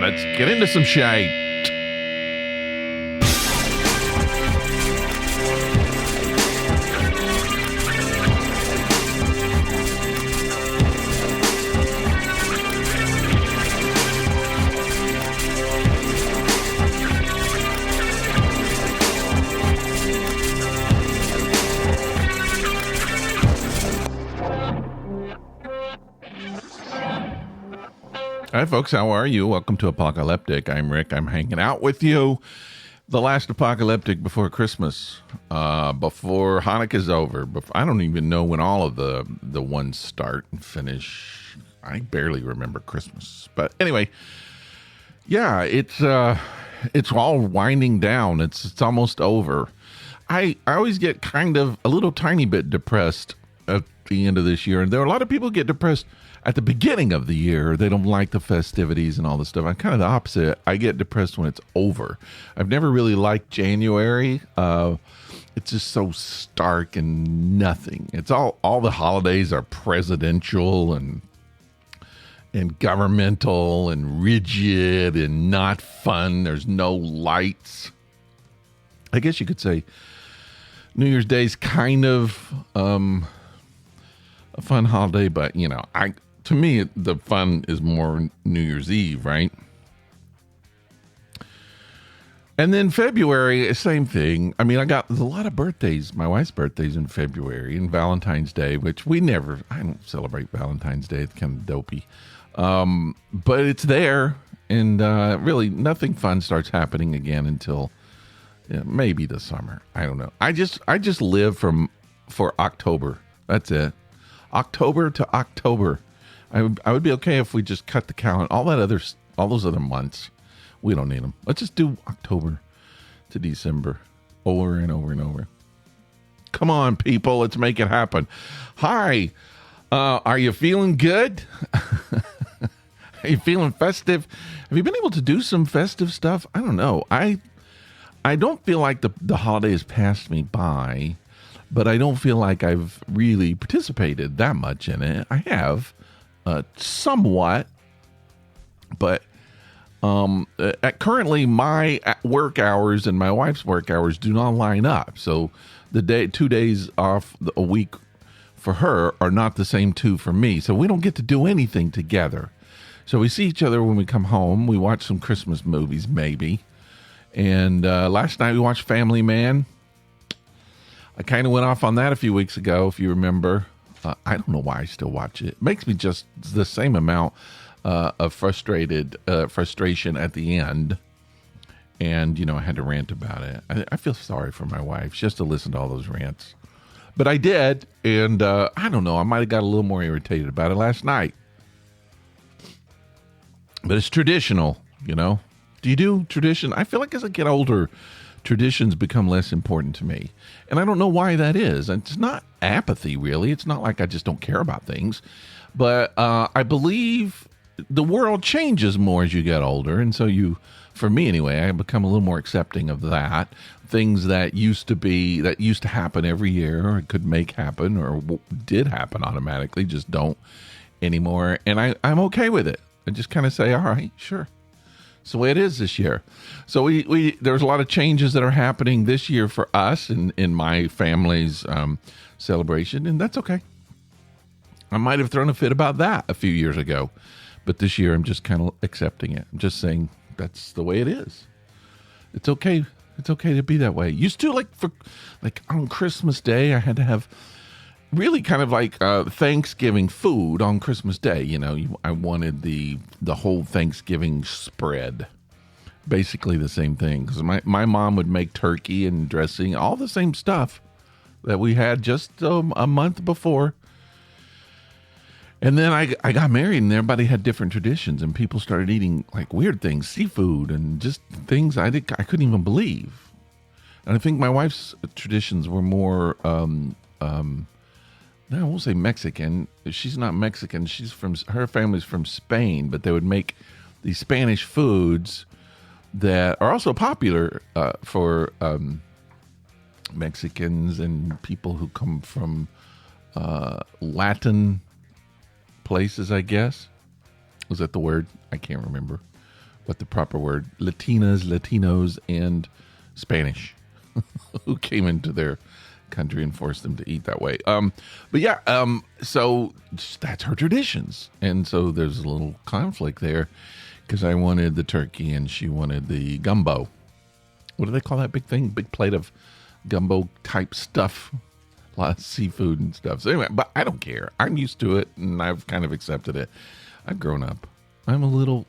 let's get into some shite. Hi, folks. How are you? Welcome to Apocalyptic. I'm Rick. I'm hanging out with you. The last apocalyptic before Christmas, before Hanukkah's over. I don't even know when all of the ones start and finish. I barely remember Christmas. But anyway, yeah, it's all winding down. It's almost over. I always get kind of a little tiny bit depressed at the end of this year. And there are a lot of people who get depressed at the beginning of the year. They don't like the festivities and all this stuff. I'm kind of the opposite. I get depressed when it's over. I've never really liked January. It's just so stark and nothing. It's all the holidays are presidential and governmental and rigid and not fun. There's no lights. I guess you could say New Year's Day is kind of a fun holiday, but to me, the fun is more New Year's Eve, right? And then February, same thing. I mean, there's a lot of birthdays. My wife's birthday's in February, and Valentine's Day, which I don't celebrate Valentine's Day. It's kind of dopey. But it's there, and really nothing fun starts happening again until maybe the summer. I don't know. I just live for October. That's it. October to October. I would be okay if we just cut the calendar. All those other months, we don't need them. Let's just do October to December over and over and over. Come on, people. Let's make it happen. Hi. Are you feeling good? Are you feeling festive? Have you been able to do some festive stuff? I don't know. I don't feel like the holiday has passed me by, but I don't feel like I've really participated that much in it. I have. Somewhat, but currently my work hours and my wife's work hours do not line up. So 2 days off a week for her are not the same 2 for me. So we don't get to do anything together. So we see each other when we come home. We watch some Christmas movies, maybe. And last night we watched Family Man. I kind of went off on that a few weeks ago, if you remember. I don't know why I still watch it. It makes me just the same amount of frustration at the end. And, I had to rant about it. I feel sorry for my wife. She has to listen to all those rants. But I did. And I don't know. I might have got a little more irritated about it last night. But it's traditional, Do you do tradition? I feel like as I get older, traditions become less important to me. And I don't know why that is. It's not apathy, really. It's not like I just don't care about things. But I believe the world changes more as you get older. And so for me anyway, I become a little more accepting of that. Things that used to happen every year, or could make happen, or did happen automatically, just don't anymore. And I'm okay with it. I just kind of say, all right, sure. It's the way it is this year. So there's a lot of changes that are happening this year for us in my family's celebration, and that's okay. I might have thrown a fit about that a few years ago, but this year I'm just kind of accepting it. I'm just saying that's the way it is. It's okay. It's okay to be that way. Used to like on Christmas Day, I had to have really kind of like Thanksgiving food on Christmas Day. I wanted the whole Thanksgiving spread, basically the same thing. Because my mom would make turkey and dressing, all the same stuff that we had just a month before. And then I got married, and everybody had different traditions, and people started eating like weird things, seafood, and just things I couldn't even believe. And I think my wife's traditions were more I won't say Mexican. She's not Mexican. Her family's from Spain, but they would make these Spanish foods that are also popular for Mexicans and people who come from Latin places, I guess. Was that the word? I can't remember. what the proper word, Latinos, and Spanish who came into their country and forced them to eat that way. But yeah, so that's her traditions. And so there's a little conflict there because I wanted the turkey and she wanted the gumbo. What do they call that big thing? Big plate of gumbo type stuff. A lot of seafood and stuff. So anyway, but I don't care. I'm used to it and I've kind of accepted it. I've grown up. I'm a little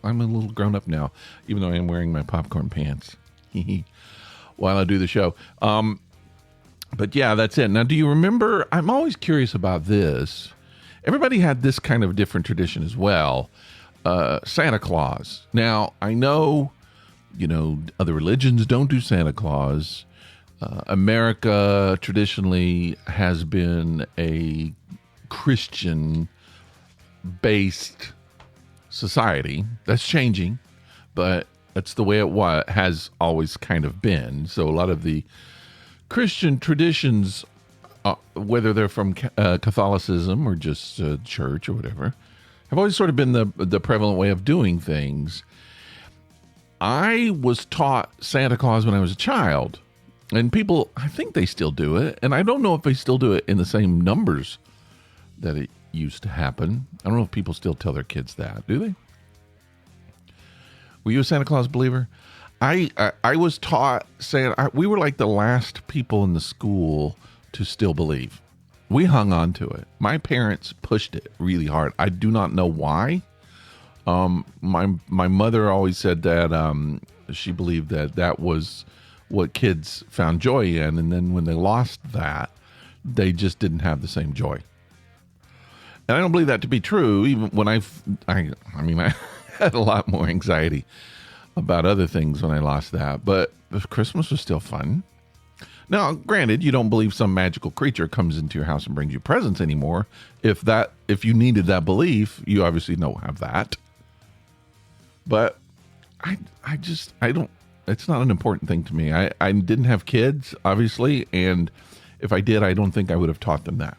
grown up now, even though I am wearing my popcorn pants while I do the show. But yeah, that's it. Now, do you remember? I'm always curious about this. Everybody had this kind of different tradition as well. Santa Claus. Now, I know, other religions don't do Santa Claus. America traditionally has been a Christian-based society. That's changing, but that's the way it has always kind of been. So a lot of the Christian traditions, whether they're from Catholicism or just church or whatever, have always sort of been the prevalent way of doing things. I was taught Santa Claus when I was a child, and people, I think they still do it, and I don't know if they still do it in the same numbers that it used to happen. I don't know if people still tell their kids that. Do they? Were you a Santa Claus believer? I was taught Santa. We were like the last people in the school to still believe. We hung on to it. My parents pushed it really hard. I do not know why. My mother always said that she believed that was what kids found joy in, and then when they lost that, they just didn't have the same joy. And I don't believe that to be true. Even when I had a lot more anxiety about other things when I lost that, but Christmas was still fun. Now, granted, you don't believe some magical creature comes into your house and brings you presents anymore. If you needed that belief, you obviously don't have that. But I don't. It's not an important thing to me. I didn't have kids, obviously, and if I did, I don't think I would have taught them that.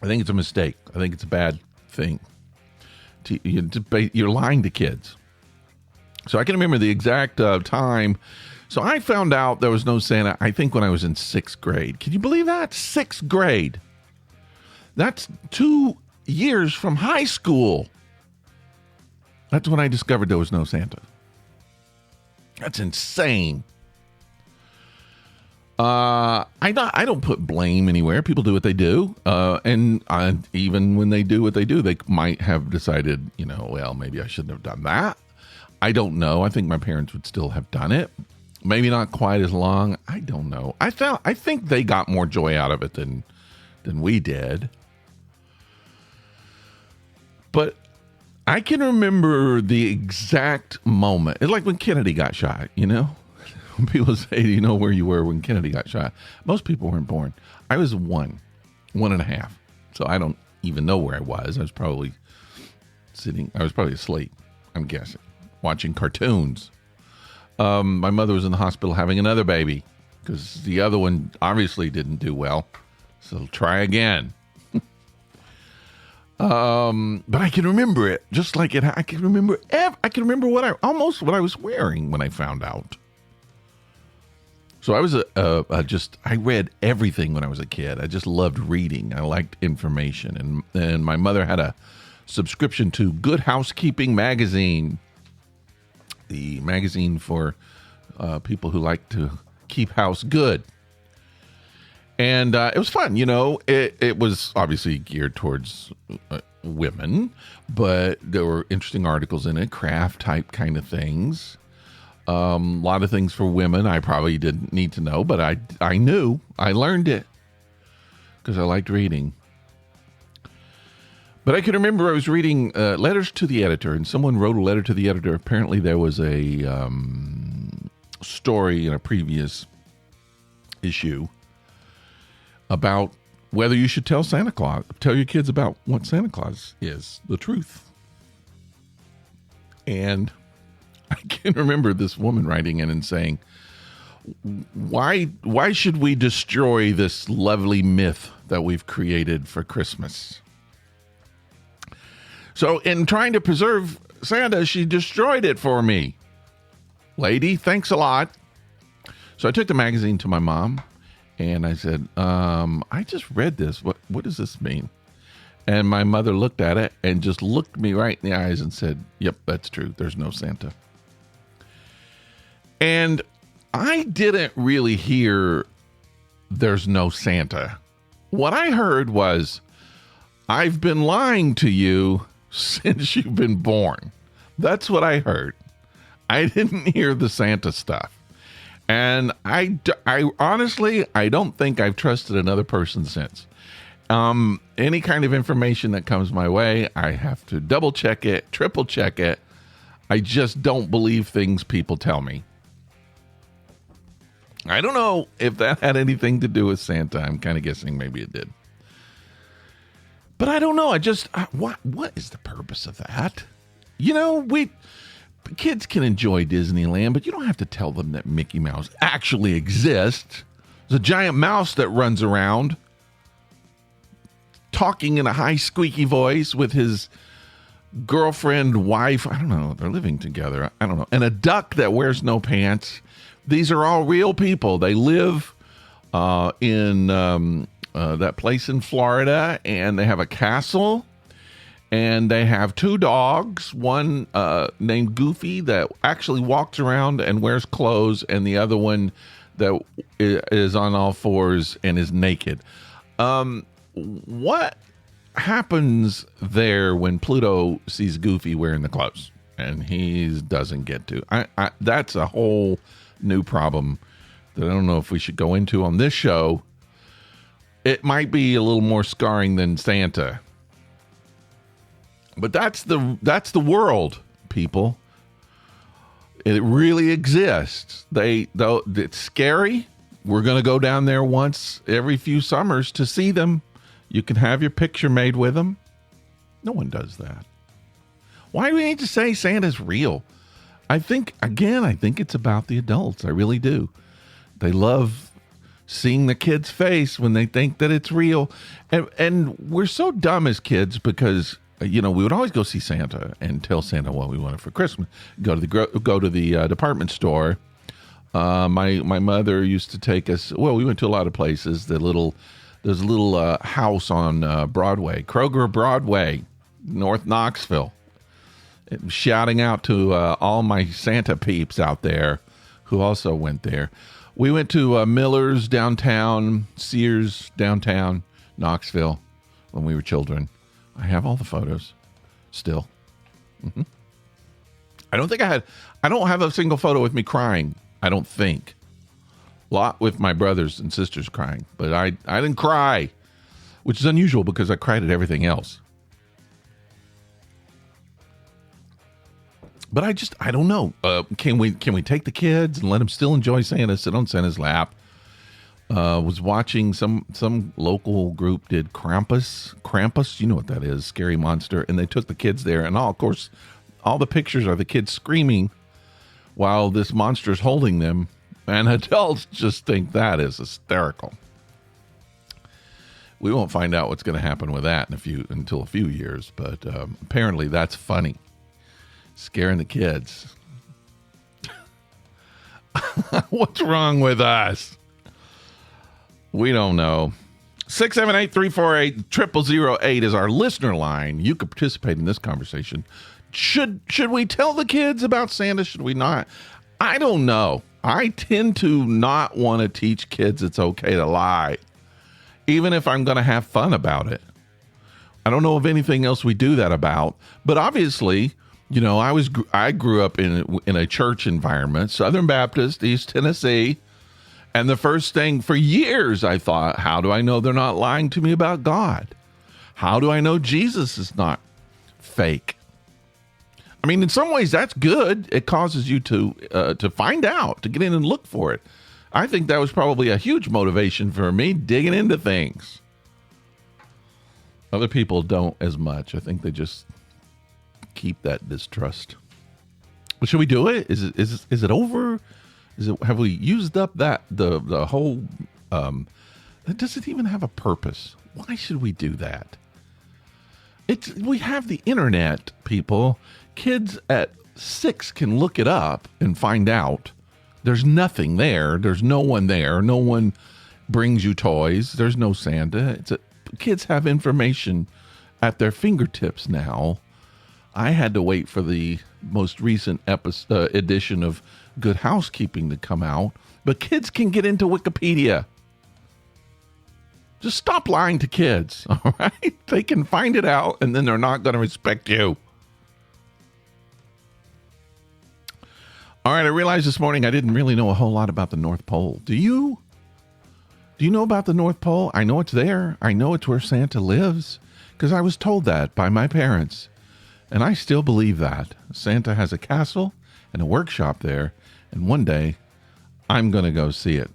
I think it's a mistake. I think it's a bad thing. You're lying to kids. So I can remember the exact time. So I found out there was no Santa, I think, when I was in 6th grade. Can you believe that? 6th grade. That's 2 years from high school. That's when I discovered there was no Santa. That's insane. I don't put blame anywhere. People do what they do. And even when they do what they do, they might have decided, well, maybe I shouldn't have done that. I don't know. I think my parents would still have done it. Maybe not quite as long. I don't know. I think they got more joy out of it than we did. But I can remember the exact moment. It's like when Kennedy got shot, When people say, do you know where you were when Kennedy got shot? Most people weren't born. I was 1 and a half. So I don't even know where I was. I was probably asleep, I'm guessing, watching cartoons. My mother was in the hospital having another baby because the other one obviously didn't do well. So try again. But I can remember it just like it. I can remember what I was wearing when I found out. So I was I read everything when I was a kid. I just loved reading. I liked information, and my mother had a subscription to Good Housekeeping magazine, the magazine for people who like to keep house good. And it was fun, It was obviously geared towards women, but there were interesting articles in it, craft type kind of things. A lot of things for women I probably didn't need to know, but I knew. I learned it because I liked reading. But I can remember I was reading letters to the editor, and someone wrote a letter to the editor. Apparently there was a story in a previous issue about whether you should tell your kids about what Santa Claus is, the truth. And I can remember this woman writing in and saying, why should we destroy this lovely myth that we've created for Christmas? So in trying to preserve Santa, she destroyed it for me. Lady, thanks a lot. So I took the magazine to my mom and I said, I just read this. What does this mean? And my mother looked at it and just looked me right in the eyes and said, yep, that's true. There's no Santa. And I didn't really hear there's no Santa. What I heard was, I've been lying to you since you've been born. That's what I heard. I didn't hear the Santa stuff. And I honestly, I don't think I've trusted another person since. Any kind of information that comes my way, I have to double check it, triple check it. I just don't believe things people tell me. I don't know if that had anything to do with Santa. I'm kind of guessing maybe it did. But I don't know. What is the purpose of that? You know, kids can enjoy Disneyland, but you don't have to tell them that Mickey Mouse actually exists. There's a giant mouse that runs around talking in a high squeaky voice with his girlfriend, wife. I don't know. They're living together. I don't know. And a duck that wears no pants. These are all real people. They live in that place in Florida, and they have a castle, and they have two dogs, one named Goofy that actually walks around and wears clothes, and the other one that is on all fours and is naked. What happens there when Pluto sees Goofy wearing the clothes and he doesn't get to? That's a whole new problem that I don't know if we should go into on this show. It might be a little more scarring than Santa. But that's the world, people. It really exists. Though it's scary. We're going to go down there once every few summers to see them. You can have your picture made with them. No one does that. Why do we need to say Santa's real? I think it's about the adults. I really do. They love seeing the kid's face when they think that it's real. And we're so dumb as kids because, we would always go see Santa and tell Santa what we wanted for Christmas. Go to the department store. My mother used to take us. Well, we went to a lot of places. There's a little house on Broadway, Kroger Broadway, North Knoxville. Shouting out to all my Santa peeps out there who also went there. We went to Miller's downtown, Sears downtown, Knoxville when we were children. I have all the photos still. Mm-hmm. I don't have a single photo with me crying. I don't think. A lot with my brothers and sisters crying, but I didn't cry, which is unusual because I cried at everything else. But I don't know. Can we take the kids and let them still enjoy Santa, sit on Santa's lap? Was watching some local group did Krampus. You know what that is, scary monster. And they took the kids there, and of course, all the pictures are the kids screaming while this monster's holding them. And adults just think that is hysterical. We won't find out what's going to happen with that until a few years, but apparently that's funny. Scaring the kids. What's wrong with us? We don't know. 678-348-0008 is our listener line. You can participate in this conversation. Should we tell the kids about Santa? Should we not? I don't know. I tend to not want to teach kids it's okay to lie, even if I'm going to have fun about it. I don't know of anything else we do that about, but obviously, I grew up in a church environment, Southern Baptist, East Tennessee, and the first thing for years I thought, how do I know they're not lying to me about God? How do I know Jesus is not fake? I mean, in some ways that's good. It causes you to find out, to get in and look for it. I think that was probably a huge motivation for me digging into things. Other people don't as much. I think they just keep that distrust. Well, should we do it? Is it over? Have we used up that the whole? Does it even have a purpose? Why should we do that? We have the internet, people. Kids at 6 can look it up and find out. There's nothing there. There's no one there. No one brings you toys. There's no Santa. Kids have information at their fingertips now. I had to wait for the most recent edition of Good Housekeeping to come out, but kids can get into Wikipedia. Just stop lying to kids, all right? They can find it out, and then they're not going to respect you. All right, I realized this morning I didn't really know a whole lot about the North Pole. Do you? Do you know about the North Pole? I know it's there. I know it's where Santa lives, because I was told that by my parents. And I still believe that. Santa has a castle and a workshop there, and one day I'm going to go see it.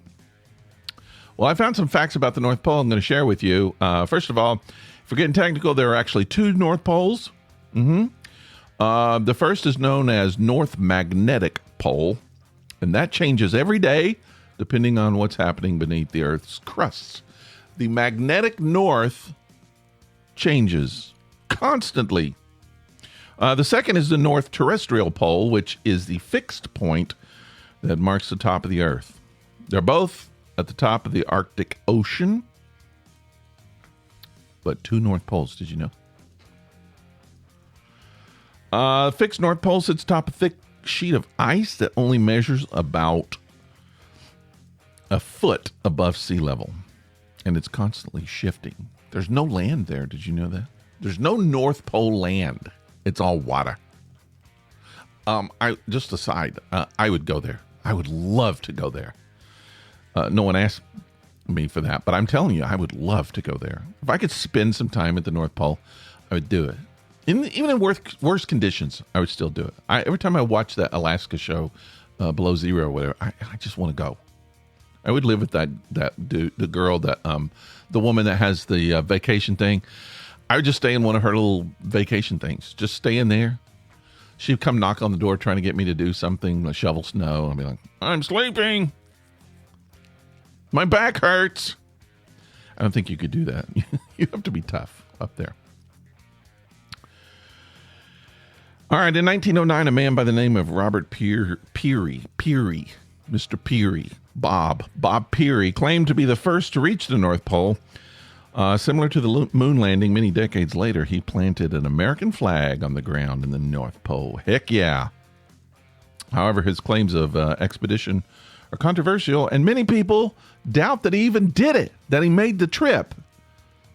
Well, I found some facts about the North Pole I'm going to share with you. First of all, if we're getting technical, there are actually 2 North Poles. The first is known as North Magnetic Pole, and that changes every day depending on what's happening beneath the Earth's crust. The magnetic north changes constantly. The second is the North Terrestrial Pole, which is the fixed point that marks the top of the Earth. They're both at the top of the Arctic Ocean, but 2 North Poles, did you know? Fixed North Pole sits atop a thick sheet of ice that only measures about a foot above sea level, and it's constantly shifting. There's no land there. Did you know that? There's no North Pole land. It's all water. I would go there. I would love to go there. No one asked me for that, but I'm telling you, I would love to go there. If I could spend some time at the North Pole, I would do it. Even in worst conditions, I would still do it. Every time I watch that Alaska show, Below Zero or whatever, I just want to go. I would live with that dude, the girl, the woman that has the vacation thing. I would just stay in one of her little vacation things. Just stay in there. She'd come knock on the door trying to get me to do something, like shovel snow. I'd be like, I'm sleeping. My back hurts. I don't think you could do that. You have to be tough up there. All right, in 1909, a man by the name of Robert Peary, Mr. Peary, Bob Peary, claimed to be the first to reach the North Pole. Similar to the moon landing many decades later, he planted an American flag on the ground in the North Pole. Heck yeah. However, his claims of expedition are controversial, and many people doubt that he even did it, that he made the trip.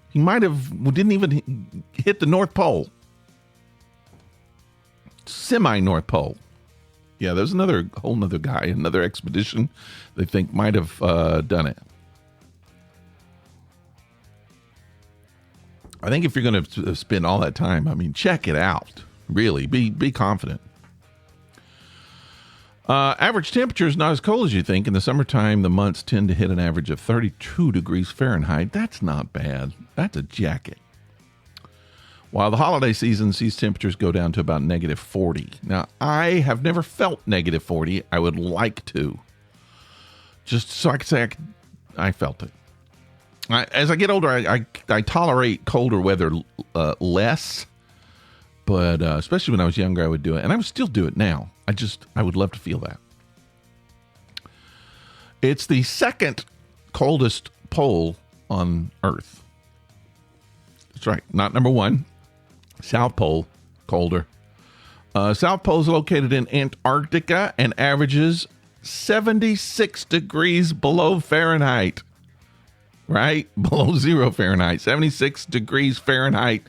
He didn't even hit the North Pole. Semi-North Pole. Yeah, there's whole nother guy, another expedition they think might have done it. I think if you're going to spend all that time, check it out. Really, be confident. Average temperature is not as cold as you think. In the summertime, the months tend to hit an average of 32 degrees Fahrenheit. That's not bad. That's a jacket. While the holiday season sees temperatures go down to about negative 40. Now, I have never felt negative 40. I would like to. Just so I can say I felt it. As I get older, I tolerate colder weather less. But especially when I was younger, I would do it. And I would still do it now. I would love to feel that. It's the second coldest pole on Earth. That's right. Not number 1. South Pole, colder. South Pole is located in Antarctica and averages 76 degrees below Fahrenheit. Right? Below 0 Fahrenheit. 76 degrees Fahrenheit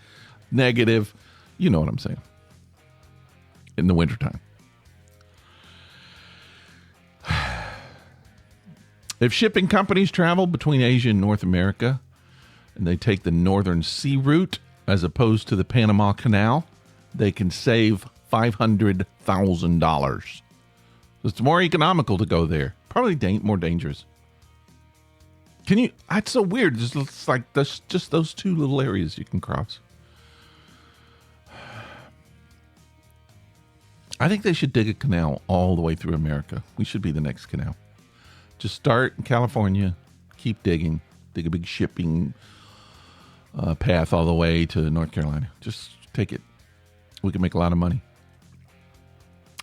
negative. You know what I'm saying. In the wintertime. If shipping companies travel between Asia and North America, and they take the northern sea route as opposed to the Panama Canal, they can save $500,000. It's more economical to go there. Probably more dangerous. It's so weird. It's like there's just those 2 little areas you can cross. I think they should dig a canal all the way through America. We should be the next canal. Just start in California, keep digging, dig a big shipping path all the way to North Carolina. Just take it. We can make a lot of money.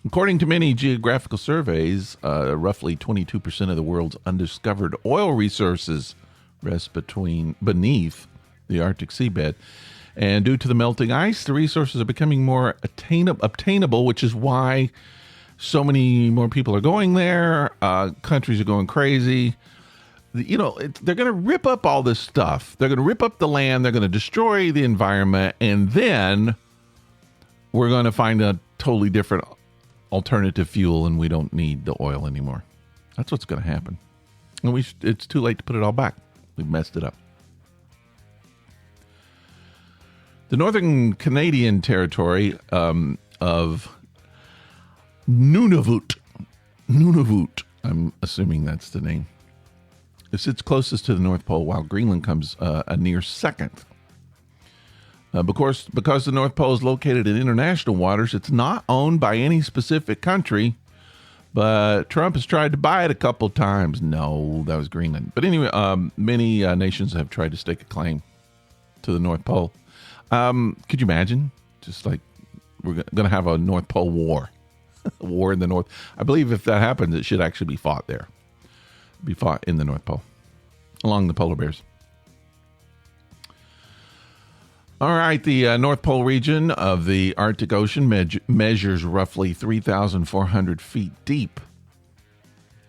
According to many geographical surveys, roughly 22% of the world's undiscovered oil resources rest beneath the Arctic seabed. And due to the melting ice, the resources are becoming more obtainable, which is why so many more people are going there. Countries are going crazy. They're going to rip up all this stuff. They're going to rip up the land. They're going to destroy the environment. And then we're going to find a totally different alternative fuel, and we don't need the oil anymore. That's what's going to happen. And it's too late to put it all back. We've messed it up. The Northern Canadian territory of Nunavut, I'm assuming that's the name. It sits closest to the North Pole, while Greenland comes a near second. Because the North Pole is located in international waters, it's not owned by any specific country, but Trump has tried to buy it a couple times. No, that was Greenland. But anyway, many nations have tried to stake a claim to the North Pole. Could you imagine? Just like we're going to have a North Pole war. A war in the North. I believe if that happens, it should actually be fought there. Be fought in the North Pole, along the polar bears. All right, the North Pole region of the Arctic Ocean measures roughly 3,400 feet deep.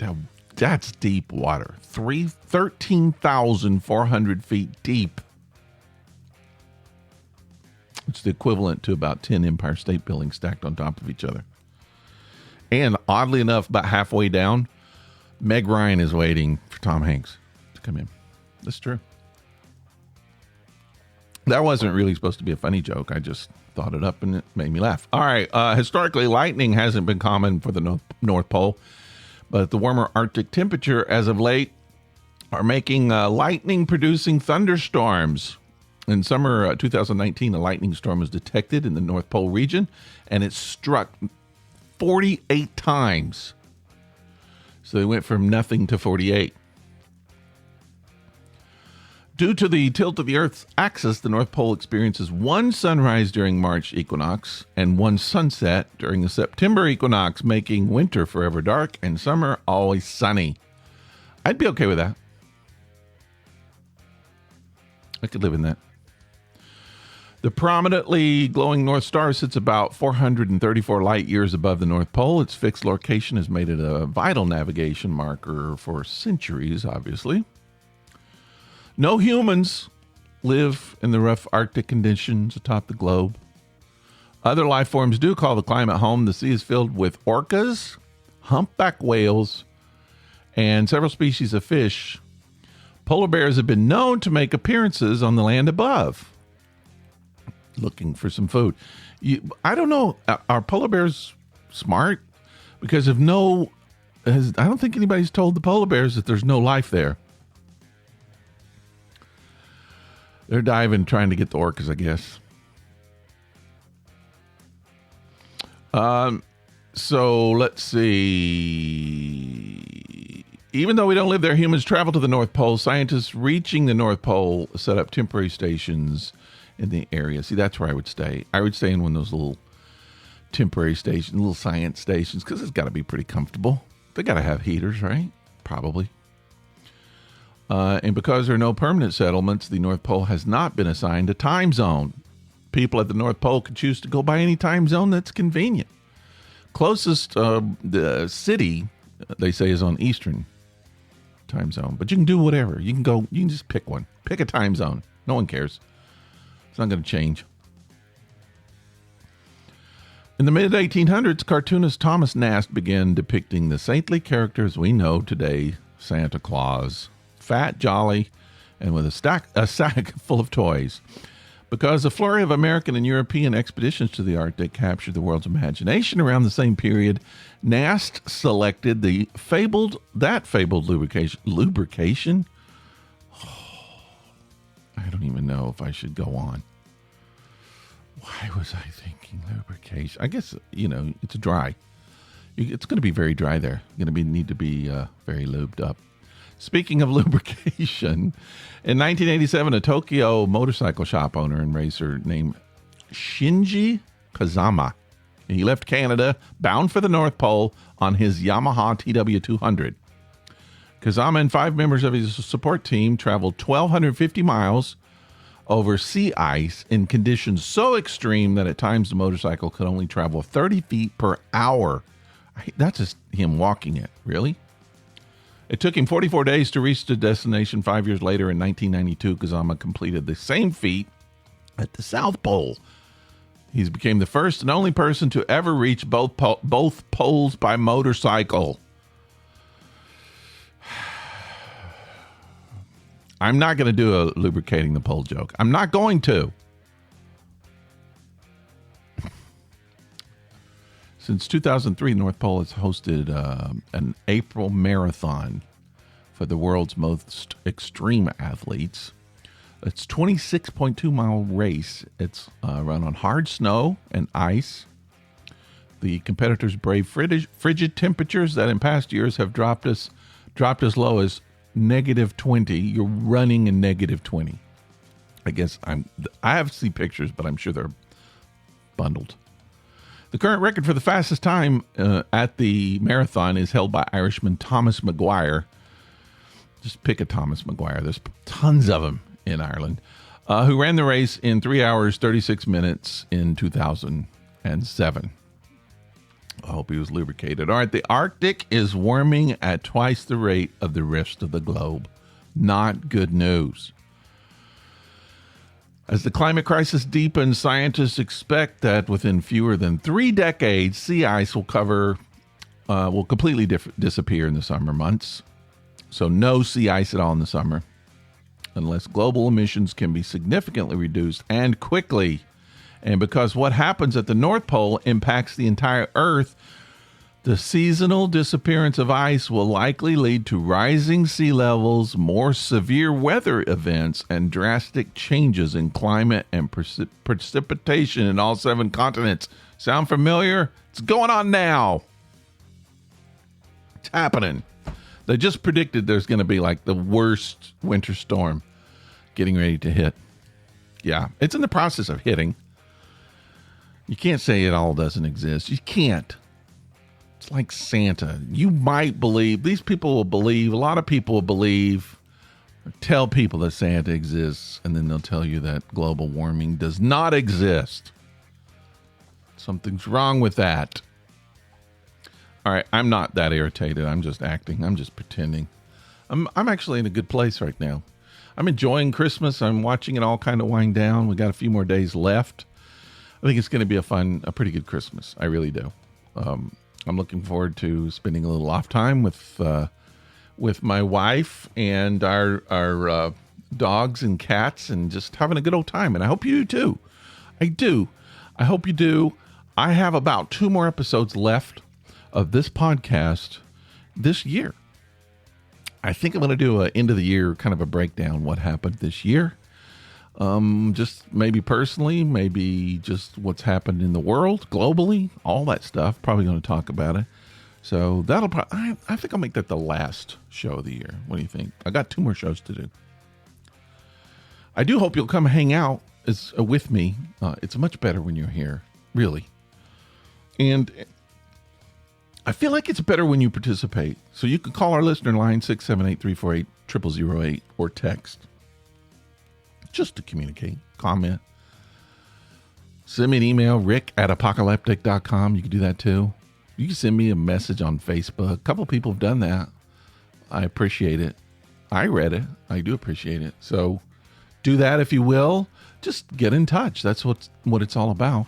Now, that's deep water. 13,400 feet deep. It's the equivalent to about 10 Empire State Buildings stacked on top of each other. And oddly enough, about halfway down, Meg Ryan is waiting for Tom Hanks to come in. That's true. That wasn't really supposed to be a funny joke. I just thought it up and it made me laugh. All right. Historically, lightning hasn't been common for the North Pole, but the warmer Arctic temperature as of late are making lightning-producing thunderstorms. In summer 2019, a lightning storm was detected in the North Pole region, and it struck 48 times. So they went from nothing to 48. Due to the tilt of the Earth's axis, the North Pole experiences one sunrise during March equinox and one sunset during the September equinox, making winter forever dark and summer always sunny. I'd be okay with that. I could live in that. The prominently glowing North Star sits about 434 light years above the North Pole. Its fixed location has made it a vital navigation marker for centuries, obviously. No humans live in the rough Arctic conditions atop the globe. Other life forms do call the climate home. The sea is filled with orcas, humpback whales, and several species of fish. Polar bears have been known to make appearances on the land above, looking for some food. I don't know. Are polar bears smart? Because I don't think anybody's told the polar bears that there's no life there. They're diving, trying to get the orcas, I guess. So let's see. Even though we don't live there, humans travel to the North Pole. Scientists reaching the North Pole set up temporary stations in the area. See, that's where I would stay. I would stay in one of those little temporary stations, little science stations, because it's got to be pretty comfortable. They got to have heaters, right? Probably. And because there are no permanent settlements, the North Pole has not been assigned a time zone. People at the North Pole can choose to go by any time zone that's convenient. Closest the city, they say, is on Eastern time zone. But you can do whatever. You can just pick one. Pick a time zone. No one cares. It's not going to change. In the mid-1800s, cartoonist Thomas Nast began depicting the saintly characters we know today, Santa Claus. Fat, jolly, and with a sack full of toys. Because a flurry of American and European expeditions to the Arctic captured the world's imagination around the same period, Nast selected the fabled lubrication. Oh, I don't even know if I should go on. Why was I thinking lubrication? I guess, it's dry. It's going to be very dry there. Going to need to be very lubed up. Speaking of lubrication, in 1987, a Tokyo motorcycle shop owner and racer named Shinji Kazama, he left Canada bound for the North Pole on his Yamaha TW200. Kazama and 5 members of his support team traveled 1,250 miles over sea ice in conditions so extreme that at times the motorcycle could only travel 30 feet per hour. That's just him walking it, really? It took him 44 days to reach the destination. 5 years later, in 1992, Kazama completed the same feat at the South Pole. He became the first and only person to ever reach both poles by motorcycle. I'm not going to do a lubricating the pole joke. I'm not going to. Since 2003, North Pole has hosted an April marathon for the world's most extreme athletes. It's a 26.2-mile race. It's run on hard snow and ice. The competitors brave frigid temperatures that in past years have dropped as low as -20. You're running in -20. I guess I have to see pictures, but I'm sure they're bundled. The current record for the fastest time at the marathon is held by Irishman Thomas Maguire. Just pick a Thomas Maguire. There's tons of them in Ireland, who ran the race in 3 hours, 36 minutes in 2007. I hope he was lubricated. All right, the Arctic is warming at twice the rate of the rest of the globe. Not good news. As the climate crisis deepens, scientists expect that within fewer than 3 decades, sea ice will completely disappear in the summer months. So no sea ice at all in the summer, unless global emissions can be significantly reduced and quickly. And because what happens at the North Pole impacts the entire Earth, the seasonal disappearance of ice will likely lead to rising sea levels, more severe weather events, and drastic changes in climate and precipitation in all 7 continents. Sound familiar? It's going on now. It's happening. They just predicted there's going to be like the worst winter storm getting ready to hit. Yeah, it's in the process of hitting. You can't say it all doesn't exist. You can't. It's like Santa. You might believe, these people will believe, a lot of people will believe, or tell people that Santa exists, and then they'll tell you that global warming does not exist. Something's wrong with that. All right, I'm not that irritated. I'm just acting. I'm just pretending. I'm actually in a good place right now. I'm enjoying Christmas. I'm watching it all kind of wind down. We got a few more days left. I think it's going to be a pretty good Christmas. I really do. I'm looking forward to spending a little off time with my wife and our dogs and cats, and just having a good old time. And I hope you do too. I do. I hope you do. I have about 2 more episodes left of this podcast this year. I think I'm going to do an end of the year kind of a breakdown what happened this year. Just maybe personally, maybe just what's happened in the world, globally, all that stuff. Probably going to talk about it. So that'll probably, I think I'll make that the last show of the year. What do you think? I got 2 more shows to do. I do hope you'll come hang out with me. It's much better when you're here, really. And I feel like it's better when you participate. So you can call our listener line, 678-348-0008, or text. Just to communicate, comment. Send me an email, rick@apocalyptic.com. You can do that too. You can send me a message on Facebook. A couple people have done that. I appreciate it. I read it. I do appreciate it. So do that if you will. Just get in touch. That's what it's all about.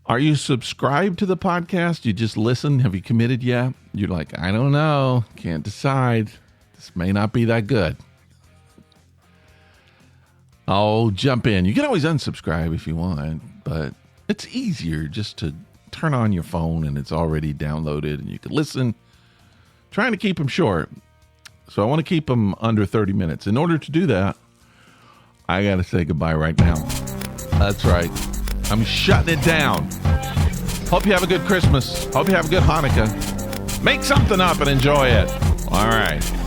Are you subscribed to the podcast? You just listen? Have you committed yet? You're like, I don't know. Can't decide. This may not be that good. Oh, jump in. You can always unsubscribe if you want, but it's easier just to turn on your phone and it's already downloaded and you can listen. Trying to keep them short. So I want to keep them under 30 minutes. In order to do that, I got to say goodbye right now. That's right. I'm shutting it down. Hope you have a good Christmas. Hope you have a good Hanukkah. Make something up and enjoy it. All right.